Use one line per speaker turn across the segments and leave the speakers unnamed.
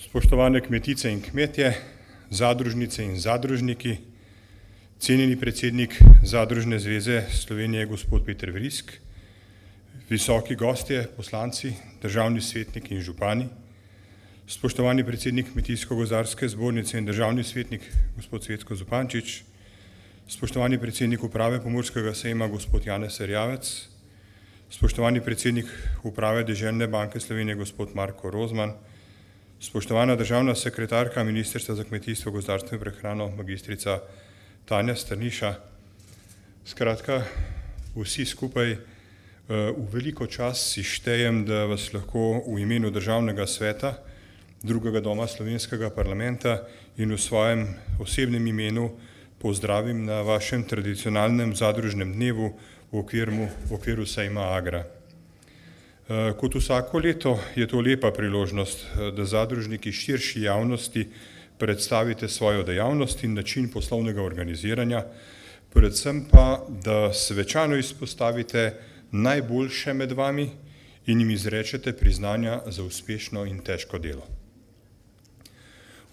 Spoštovane kmetice in kmetje, zadružnice in zadružniki, cenjeni predsednik Zadružne zveze Slovenije gospod Peter Vrisk, visoki gostje, poslanci, državni svetniki in župani, spoštovani predsednik Kmetijsko-gozdarske zbornice in državni svetnik gospod Cvetko Zupančič, spoštovani predsednik uprave Pomurskega sejma gospod Janez Erjavec, spoštovani predsednik uprave Deželne banke Slovenije gospod Marko Rozman, spoštovana državna sekretarka Ministrstva za kmetijstvo, gozdarstvo in prehrano magistrica Tanja Strniša. Skratka, vsi skupaj v veliko čas si štejem, da vas lahko v imenu Državnega sveta, drugega doma Slovenskega parlamenta in v svojem osebnem imenu pozdravim na vašem tradicionalnem zadružnem dnevu v okviru sejma Agra. Kot vsako leto je to lepa priložnost, da zadružniki širši javnosti predstavite svojo dejavnost in način poslovnega organiziranja, predvsem pa, da svečano izpostavite najboljše med vami in jim izrečete priznanja za uspešno in težko delo.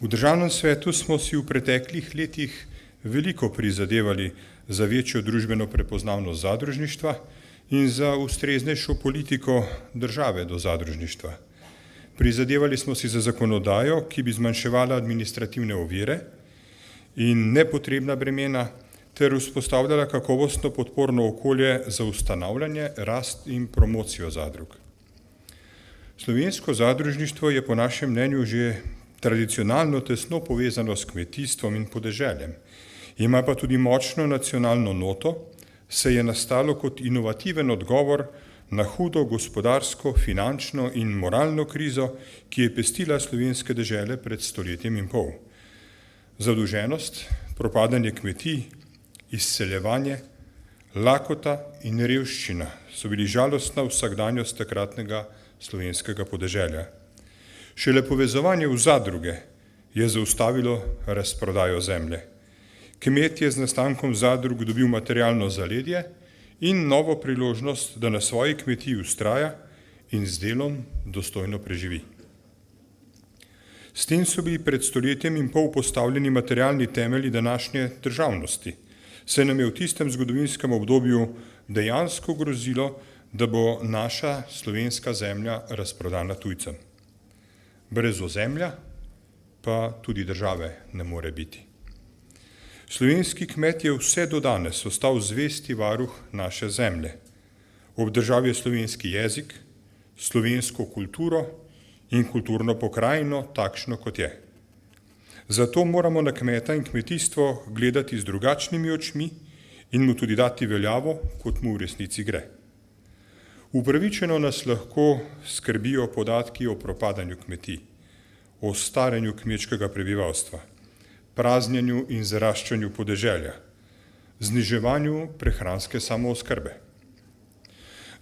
V Državnem svetu smo si v preteklih letih veliko prizadevali za večjo družbeno prepoznavnost zadružništva in za ustreznejšo politiko države do zadružništva. Prizadevali smo si za zakonodajo, ki bi zmanjševala administrativne ovire in nepotrebna bremena ter vzpostavljala kakovostno podporno okolje za ustanavljanje, rast in promocijo zadrug. Slovensko zadružništvo je po našem mnenju že tradicionalno tesno povezano s kmetijstvom in podeželjem. Ima pa tudi močno nacionalno noto, se je nastalo kot inovativen odgovor na hudo gospodarsko, finančno in moralno krizo, ki je pestila slovenske dežele pred stoletjem in pol. Zadolženost, propadanje kmetij, izseljevanje, lakota in revščina so bili žalostna vsakdanjost takratnega slovenskega podeželja. Šele povezovanje v zadruge je zaustavilo razprodajo zemlje. Kmet je z nastankom zadrug dobil materialno zaledje in novo priložnost, da na svoji kmetiji vztraja in z delom dostojno preživi. S tem so bili pred stoletjem in pol postavljeni materialni temelji današnje državnosti. Se nam je v tistem zgodovinskem obdobju dejansko grozilo, da bo naša slovenska zemlja razprodana tujcem. Brez ozemlja pa tudi države ne more biti. Slovenski kmet je vse do danes ostal zvesti varuh naše zemlje. Obdržal je slovenski jezik, slovensko kulturo in kulturno pokrajino takšno, kot je. Zato moramo na kmeta in kmetijstvo gledati z drugačnimi očmi in mu tudi dati veljavo, kot mu v resnici gre. Upravičeno nas lahko skrbijo podatki o propadanju kmetij, o staranju kmečkega prebivalstva, praznjenju in zaraščanju podeželja, zniževanju prehranske samooskrbe.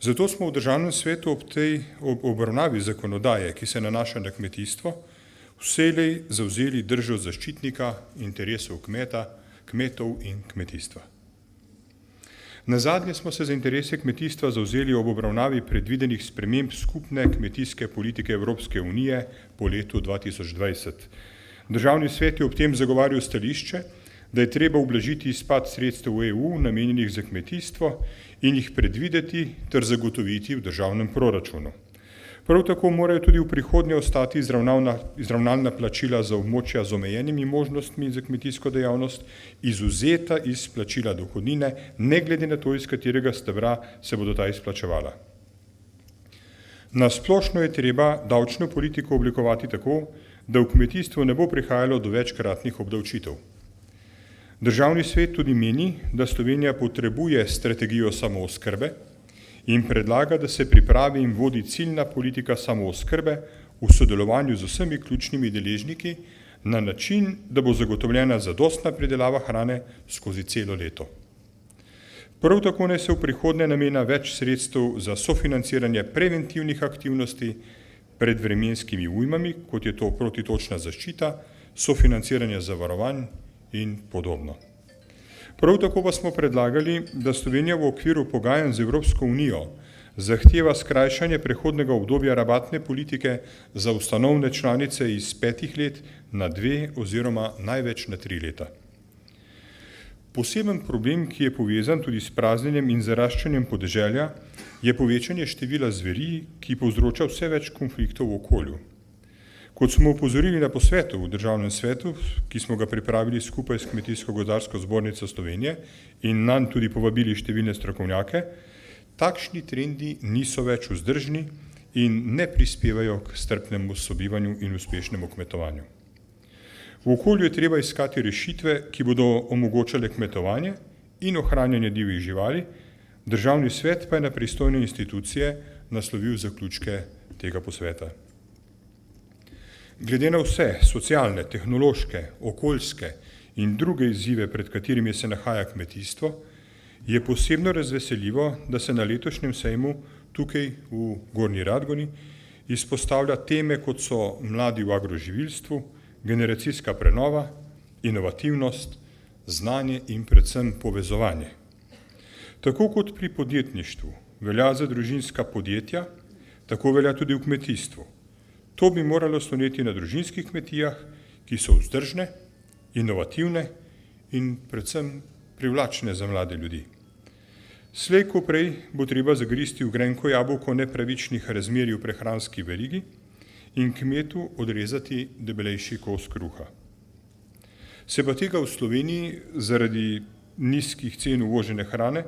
Zato smo v Državnem svetu ob tej obravnavi zakonodaje, ki se nanaša na kmetijstvo, vselej zavzeli držo zaščitnika interesov kmetov in kmetijstva. Nazadnje smo se za interese kmetijstva zavzeli ob obravnavi predvidenih sprememb skupne kmetijske politike Evropske unije po letu 2020. Državni svet je ob tem zagovarjal stališče, da je treba ublažiti izpad sredstev v EU namenjenih za kmetijstvo in jih predvideti ter zagotoviti v državnem proračunu. Prav tako morajo tudi v prihodnje ostati izravnalna plačila za območja z omejenimi možnostmi za kmetijsko dejavnost izvzeta iz plačila dohodnine, ne glede na to, iz katerega stebra se bodo ta izplačevala. Na splošno je treba davčno politiko oblikovati tako, da v kmetijstvu ne bo prihajalo do večkratnih obdavčitev. Državni svet tudi meni, da Slovenija potrebuje strategijo samooskrbe in predlaga, da se pripravi in vodi ciljna politika samooskrbe v sodelovanju z vsemi ključnimi deležniki na način, da bo zagotovljena zadostna pridelava hrane skozi celo leto. Prav tako naj se v prihodnje namenja več sredstev za sofinanciranje preventivnih aktivnosti pred vremenskimi ujmami, kot je to protitočna zaščita, sofinanciranje zavarovanj in podobno. Prav tako pa smo predlagali, da Slovenija v okviru pogajanj z Evropsko unijo zahteva skrajšanje prehodnega obdobja rabatne politike za ustanovne članice iz 5 let na 2 oziroma največ na 3 leta. Poseben problem, ki je povezan tudi s praznjenjem in zaraščanjem podeželja, je povečanje števila zveri, ki povzroča vse več konfliktov v okolju. Kot smo upozorili na posvetu v Državnem svetu, ki smo ga pripravili skupaj s Kmetijsko-gozdarsko zbornico Slovenije in nanj tudi povabili številne strokovnjake, takšni trendi niso več vzdržni in ne prispevajo k strpnemu sobivanju in uspešnemu kmetovanju. V okolju je treba iskati rešitve, ki bodo omogočale kmetovanje in ohranjanje divjih živali, Državni svet pa je na pristojne institucije naslovil zaključke tega posveta. Glede na vse socialne, tehnološke, okoljske in druge izzive, pred katerimi se nahaja kmetijstvo, je posebno razveseljivo, da se na letošnjem sejmu tukaj v Gornji Radgoni izpostavlja teme, kot so mladi v agroživilstvu, generacijska prenova, inovativnost, znanje in predvsem povezovanje. Tako kot pri podjetništvu velja za družinska podjetja, tako velja tudi v kmetijstvu. To bi moralo sloneti na družinskih kmetijah, ki so vzdržne, inovativne in predvsem privlačne za mlade ljudi. Slej ko prej bo treba zagristi v grenko jabolko nepravičnih razmerij v prehranski verigi in kmetu odrezati debelejši kos kruha. Se pa tega v Sloveniji zaradi nizkih cen uvožene hrane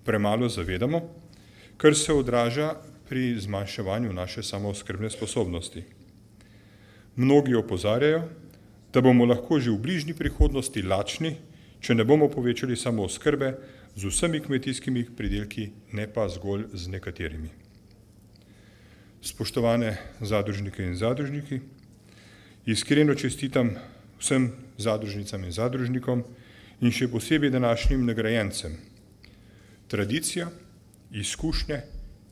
premalo zavedamo, kar se odraža pri zmanjševanju naše samooskrbne sposobnosti. Mnogi opozarjajo, da bomo lahko že v bližnji prihodnosti lačni, če ne bomo povečali samooskrbe z vsemi kmetijskimi pridelki, ne pa zgolj z nekaterimi. Spoštovane zadružnike in zadružniki, iskreno čestitam vsem zadružnicam in zadružnikom in še posebej današnjim nagrajencem. Tradicija, izkušnje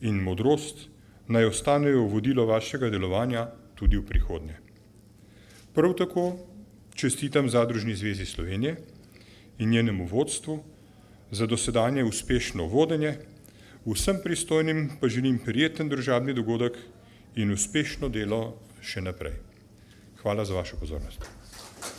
in modrost naj ostanejo vodilo vašega delovanja tudi v prihodnje. Prav tako čestitam Zadružni zvezi Slovenije in njenemu vodstvu za dosedanje uspešno vodenje, vsem pristojnim pa želim prijeten družabni dogodek in uspešno delo še naprej. Hvala za vašo pozornost.